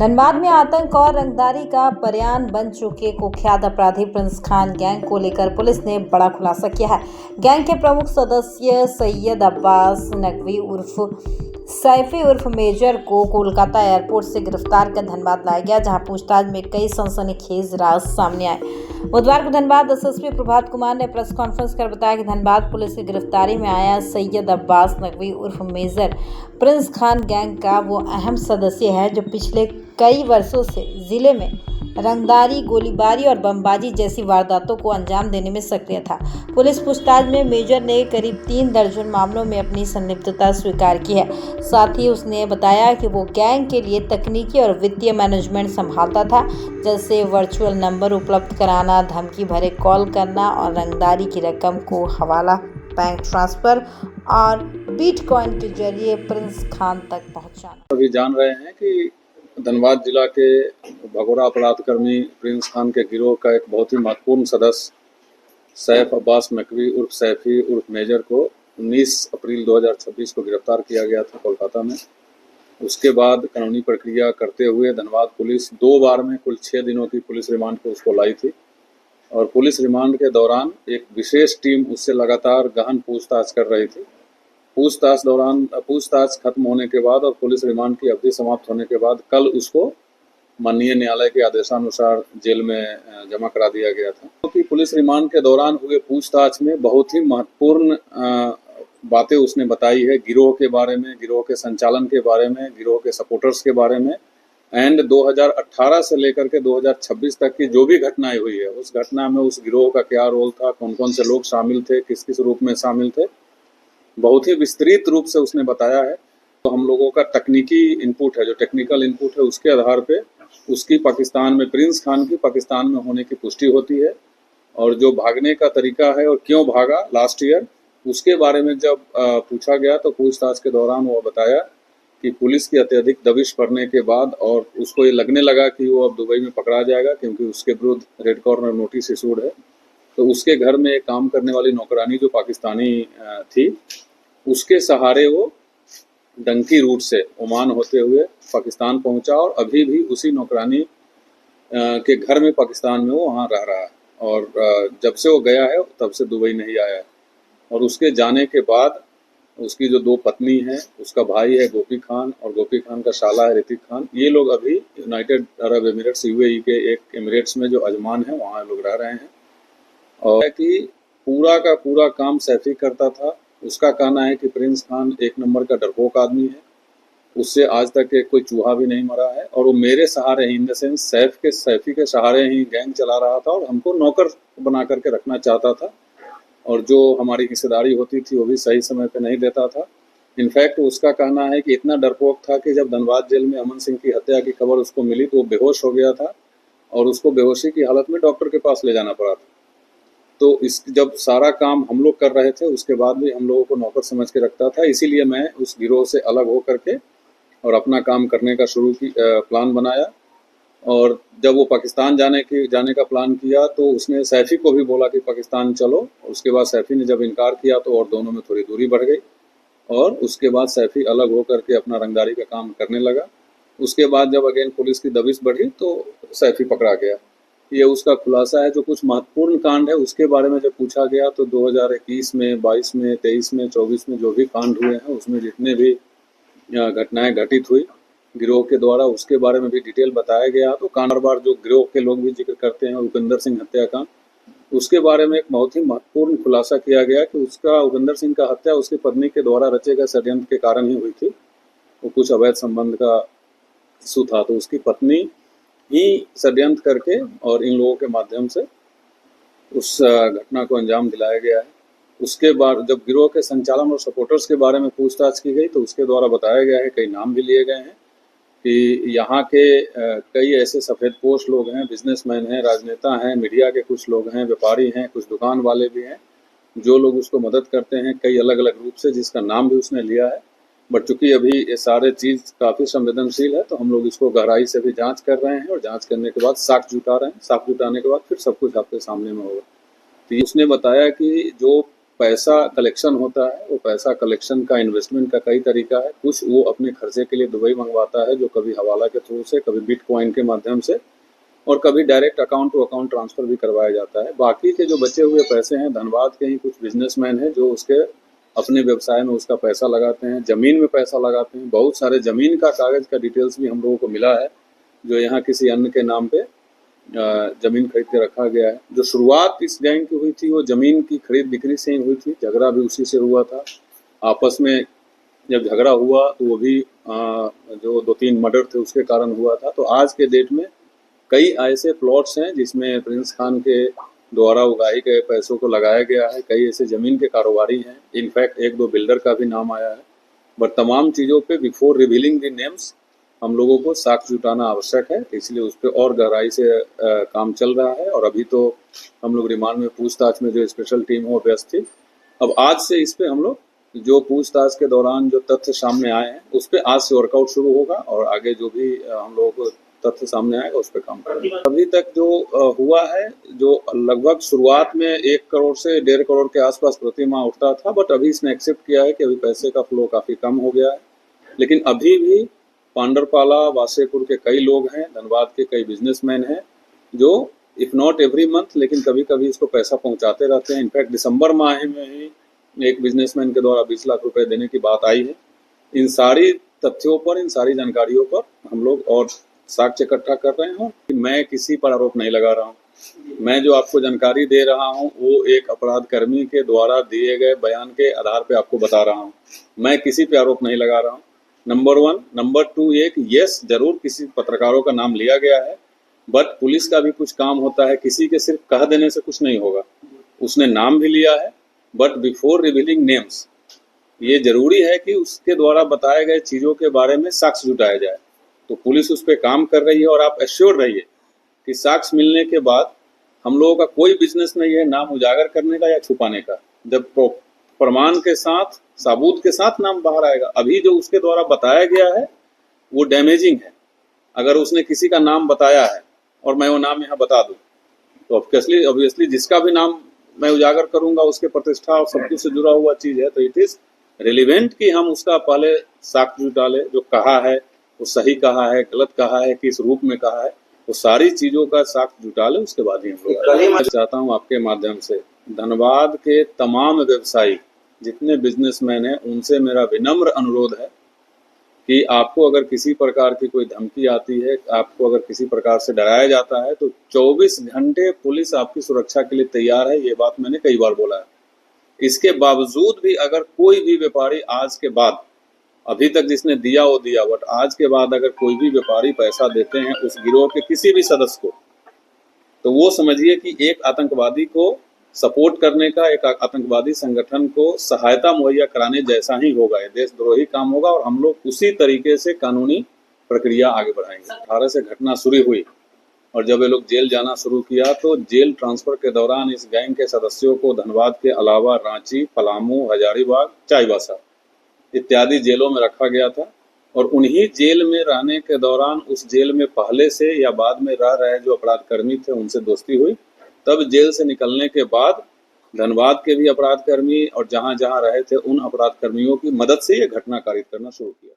धनबाद में आतंक और रंगदारी का बयान बन चुके कुख्यात अपराधी प्रिंस खान गैंग को लेकर पुलिस ने बड़ा खुलासा किया है। गैंग के प्रमुख सदस्य सैयद अब्बास नकवी उर्फ सैफी उर्फ मेजर को कोलकाता एयरपोर्ट से गिरफ्तार कर धनबाद लाया गया, जहां पूछताछ में कई सनसनीखेज राज सामने आए। बुधवार को धनबाद एसएसपी प्रभात कुमार ने प्रेस कॉन्फ्रेंस कर बताया कि धनबाद पुलिस की गिरफ्तारी में आया सैयद अब्बास नकवी उर्फ मेजर प्रिंस खान गैंग का वो अहम सदस्य है जो पिछले कई वर्षों से जिले में रंगदारी, गोलीबारी और बमबाजी जैसी वारदातों को अंजाम देने में सक्रिय था। पुलिस पूछताछ में मेजर ने करीब 3 दर्जन मामलों में अपनी संलिप्तता स्वीकार की है। साथ ही उसने बताया कि वो गैंग के लिए तकनीकी और वित्तीय मैनेजमेंट संभालता था, जैसे वर्चुअल नंबर उपलब्ध कराना, धमकी भरे कॉल करना और रंगदारी की रकम को हवाला, बैंक ट्रांसफर और बिटकॉइन के जरिए प्रिंस खान तक पहुंचाना। अभी जान रहे हैं कि धनबाद जिला के भगोड़ा अपराधकर्मी प्रिंस खान के गिरोह का एक बहुत ही महत्वपूर्ण सदस्य सैफ अब्बास नकवी उर्फ सैफी उर्फ मेजर को 19 अप्रैल 2026 को गिरफ्तार किया गया था कोलकाता में। उसके बाद कानूनी प्रक्रिया करते हुए धनबाद पुलिस 2 बार में कुल 6 दिनों की पुलिस रिमांड पे उसको लाई थी और पुलिस रिमांड के दौरान एक विशेष टीम उससे लगातार गहन पूछताछ कर रही थी। पूछताछ खत्म होने के बाद और पुलिस रिमांड की अवधि समाप्त होने के बाद कल उसको माननीय न्यायालय के आदेशानुसार जेल में जमा करा दिया गया था। क्योंकि पुलिस रिमांड के दौरान हुए पूछताछ में बहुत ही महत्वपूर्ण बातें उसने बताई है गिरोह के बारे में, गिरोह के संचालन के बारे में, गिरोह के सपोर्टर्स के बारे में एंड 2018 से लेकर के 2026 तक की जो भी घटनाएं हुई है उस घटना में उस गिरोह का क्या रोल था, कौन कौन से लोग शामिल थे, किस किस रूप में शामिल थे, बहुत ही विस्तृत रूप से उसने बताया है। तो हम लोगों का तकनीकी इनपुट है, जो टेक्निकल इनपुट है, उसके आधार पे उसकी पाकिस्तान में प्रिंस खान की पाकिस्तान में होने की पुष्टि होती है और जो भागने का तरीका है और क्यों भागा लास्ट ईयर, उसके बारे में जब पूछा गया तो पूछताछ के दौरान वो बताया कि पुलिस की अत्यधिक दबिश पड़ने के बाद और उसको ये लगने लगा कि वो अब दुबई में पकड़ा जाएगा क्योंकि उसके विरुद्ध रेड कॉर्नर नोटिस इशूड है। तो उसके घर में एक काम करने वाली नौकरानी जो पाकिस्तानी थी, उसके सहारे वो डंकी रूट से ओमान होते हुए पाकिस्तान पहुंचा और अभी भी उसी नौकरानी के घर में पाकिस्तान में वो वहाँ रह रहा है और जब से वो गया है तब से दुबई नहीं आया है। और उसके जाने के बाद उसकी जो 2 पत्नी हैं, उसका भाई है गोपी खान और गोपी खान का शाला है ऋतिक खान, ये लोग अभी यूनाइटेड अरब एमिरेट्स यूएई के एक एमिरेट्स में जो अजमान है वहाँ लोग रह रहे हैं। और कि पूरा का पूरा काम सैफी करता था। उसका कहना है कि प्रिंस खान एक नंबर का डरपोक आदमी है, उससे आज तक कोई चूहा भी नहीं मरा है और वो मेरे सहारे ही इन द सेंस सैफी के सहारे ही गैंग चला रहा था और हमको नौकर बना करके रखना चाहता था और जो हमारी हिस्सेदारी होती थी वो भी सही समय पे नहीं देता था। इनफैक्ट उसका कहना है कि इतना डरपोक था कि जब धनबाद जेल में अमन सिंह की हत्या की खबर उसको मिली तो वो बेहोश हो गया था और उसको बेहोशी की हालत में डॉक्टर के पास ले जाना पड़ा था। तो इस जब सारा काम हम लोग कर रहे थे उसके बाद भी हम लोगों को नौकर समझ के रखता था, इसीलिए मैं उस गिरोह से अलग हो करके और अपना काम करने का प्लान बनाया। और जब वो पाकिस्तान जाने का प्लान किया तो उसने सैफी को भी बोला कि पाकिस्तान चलो। उसके बाद सैफी ने जब इनकार किया तो और दोनों में थोड़ी दूरी बढ़ गई और उसके बाद सैफी अलग होकर के अपना रंगदारी का काम करने लगा। उसके बाद जब अगेन पुलिस की दबिश बढ़ी तो सैफी पकड़ा गया। ये उसका खुलासा है। जो कुछ महत्वपूर्ण कांड है उसके बारे में जब पूछा गया तो 2021 में, 22 में, 23 में, 24 में जो भी कांड हुए हैं उसमें जितने भी घटनाएं घटित हुई गिरोह के द्वारा उसके बारे में भी डिटेल बताया गया। तो कांड बार जो गिरोह के लोग भी जिक्र करते हैं उपेंद्र सिंह हत्याकांड, उसके बारे में एक बहुत ही महत्वपूर्ण खुलासा किया गया कि उसका उपेंद्र सिंह का हत्या उसकी पत्नी के द्वारा रचे गए षड्यंत्र के कारण ही हुई थी। वो कुछ अवैध संबंध का इशू था तो उसकी पत्नी ही षड्यंत्र करके और इन लोगों के माध्यम से उस घटना को अंजाम दिलाया गया है। उसके बाद जब गिरोह के संचालन और सपोर्टर्स के बारे में पूछताछ की गई तो उसके द्वारा बताया गया है, कई नाम भी लिए गए हैं कि यहाँ के कई ऐसे सफ़ेदपोश लोग हैं, बिजनेसमैन हैं, राजनेता हैं, मीडिया के कुछ लोग हैं, व्यापारी हैं, कुछ दुकान वाले भी हैं, जो लोग उसको मदद करते हैं कई अलग अलग रूप से, जिसका नाम भी उसने लिया है। बट चूंकि अभी ये सारे चीज़ काफ़ी संवेदनशील है तो हम लोग इसको गहराई से भी जांच कर रहे हैं और जांच करने के बाद साक्ष्य जुटा रहे हैं। साक्ष्य जुटाने के बाद फिर सब कुछ आपके सामने में होगा। तो उसने बताया कि जो पैसा कलेक्शन होता है, वो पैसा कलेक्शन का इन्वेस्टमेंट का कई तरीका है। कुछ वो अपने खर्चे के लिए दुबई मंगवाता है, जो कभी हवाला के थ्रू से, कभी बिटकॉइन के माध्यम से, और कभी direct account to account transfer भी करवाया जाता है। बाकी के जो बचे हुए पैसे हैं, धनबाद के ही कुछ बिजनेसमैन हैं जो उसके अपने व्यवसाय में उसका पैसा लगाते हैं, ज़मीन में पैसा लगाते हैं। बहुत सारे ज़मीन का कागज़ का डिटेल्स भी हम लोगों को मिला है, जो यहाँ किसी अन्य के नाम पे ज़मीन खरीद के रखा गया है। जो शुरुआत इस गैंग की हुई थी वो ज़मीन की खरीद बिक्री से ही हुई थी, झगड़ा भी उसी से हुआ था। आपस में जब झगड़ा हुआ तो वो भी जो 2-3 मर्डर थे उसके कारण हुआ था। तो आज के डेट में कई ऐसे प्लॉट्स हैं जिसमें प्रिंस खान के द्वारा उगाए गए पैसों को लगाया गया है। कई ऐसे ज़मीन के कारोबारी हैं, इनफैक्ट 1-2 बिल्डर का भी नाम आया है। बट तमाम चीज़ों पे बिफोर रिवीलिंग द नेम्स हम लोगों को साक्ष्य जुटाना आवश्यक है, इसलिए उस पर और गहराई से काम चल रहा है। और अभी तो हम लोग रिमांड में पूछताछ में जो स्पेशल टीम हो व्यस्त थी। अब आज से इस पे हम लोग जो पूछताछ के दौरान जो तथ्य सामने आए हैं उस पर आज से वर्कआउट शुरू होगा, और आगे जो भी हम लोगों को तथ्य सामने आएगा उस पर काम करेंगे। अभी तक जो हुआ है, जो लगभग शुरुआत में 1 करोड़ से 1.5 करोड़ के आसपास प्रति माह उठता था, बट अभी इसने एक्सेप्ट किया है कि अभी पैसे का फ्लो काफ़ी कम हो गया है। लेकिन अभी भी पांडरपाला, वासेपुर के कई लोग हैं, धनबाद के कई बिजनेसमैन हैं जो इफ़ नॉट एवरी मंथ लेकिन कभी कभी इसको पैसा पहुंचाते रहते हैं। इनफैक्ट दिसंबर माह में ही एक बिजनेसमैन के द्वारा 20 लाख रुपए देने की बात आई है। इन सारी तथ्यों पर, इन सारी जानकारियों पर हम लोग और साक्ष्य इकट्ठा कर रहे हैं। मैं किसी पर आरोप नहीं लगा रहा हूँ। मैं जो आपको जानकारी दे रहा हूँ वो एक अपराध कर्मी के द्वारा दिए गए बयान के आधार पर आपको बता रहा हूँ। मैं किसी पे आरोप नहीं लगा रहा हूँ, नंबर 1। नंबर 2, एक यस जरूर किसी पत्रकारों का नाम लिया गया है, बट पुलिस का भी कुछ काम होता है, किसी के सिर्फ कह देने से कुछ नहीं होगा। उसने नाम भी लिया है, बट बिफोर रिवीलिंग नेम्स ये जरूरी है कि उसके द्वारा बताए गए चीज़ों के बारे में साक्ष्य जुटाया जाए। तो पुलिस उस पर काम कर रही है, और आप एश्योर रहिए कि साक्ष्य मिलने के बाद हम लोगों का कोई बिजनेस नहीं है नाम उजागर करने का या छुपाने का। जब प्रमाण के साथ, सबूत के साथ नाम बाहर आएगा। अभी जो उसके द्वारा बताया गया है वो डैमेजिंग है। अगर उसने किसी का नाम बताया है और मैं वो नाम यहाँ बता दूँ तो ऑब्वियसली जिसका भी नाम मैं उजागर करूंगा उसके प्रतिष्ठा और सब कुछ से जुड़ा हुआ चीज़ है। तो इट इज़ रिलेवेंट कि हम उसका पहले साक्ष्य जुटा ले, जो कहा है वो सही कहा है, गलत कहा है, किस रूप में कहा है, वो सारी चीज़ों का साक्ष्य जुटा ले, उसके बाद ही हम लोग। मैं चाहता हूँ आपके माध्यम से धनबाद के तमाम व्यवसायी जितने बिजनेसमैन हैं उनसे मेरा विनम्र अनुरोध है कि आपको अगर किसी प्रकार की कोई धमकी आती है, आपको अगर किसी प्रकार से डराया जाता है, तो 24 घंटे पुलिस आपकी सुरक्षा के लिए तैयार है। ये बात मैंने कई बार बोला है। इसके बावजूद भी अगर कोई भी व्यापारी आज के बाद, अभी तक जिसने दिया वो दिया, बट आज के बाद अगर कोई भी व्यापारी पैसा देते हैं उस गिरोह के किसी भी सदस्य को, तो वो समझिए कि एक आतंकवादी को सपोर्ट करने का, एक आतंकवादी संगठन को सहायता मुहैया कराने जैसा ही होगा। ये देशद्रोही काम होगा, और हम लोग उसी तरीके से कानूनी प्रक्रिया आगे बढ़ाएंगे। 18 से घटना शुरू हुई, और जब ये लोग जेल जाना शुरू किया तो जेल ट्रांसफर के दौरान इस गैंग के सदस्यों को धनबाद के अलावा रांची, पलामू, हजारीबाग, चाईबासा इत्यादि जेलों में रखा गया था। और उन्हीं जेल में रहने के दौरान उस जेल में पहले से या बाद में रह रहे जो अपराधकर्मी थे उनसे दोस्ती हुई। तब जेल से निकलने के बाद धनबाद के भी अपराधकर्मी और जहां जहां रहे थे उन अपराधकर्मियों की मदद से ये घटना कारित करना शुरू किया।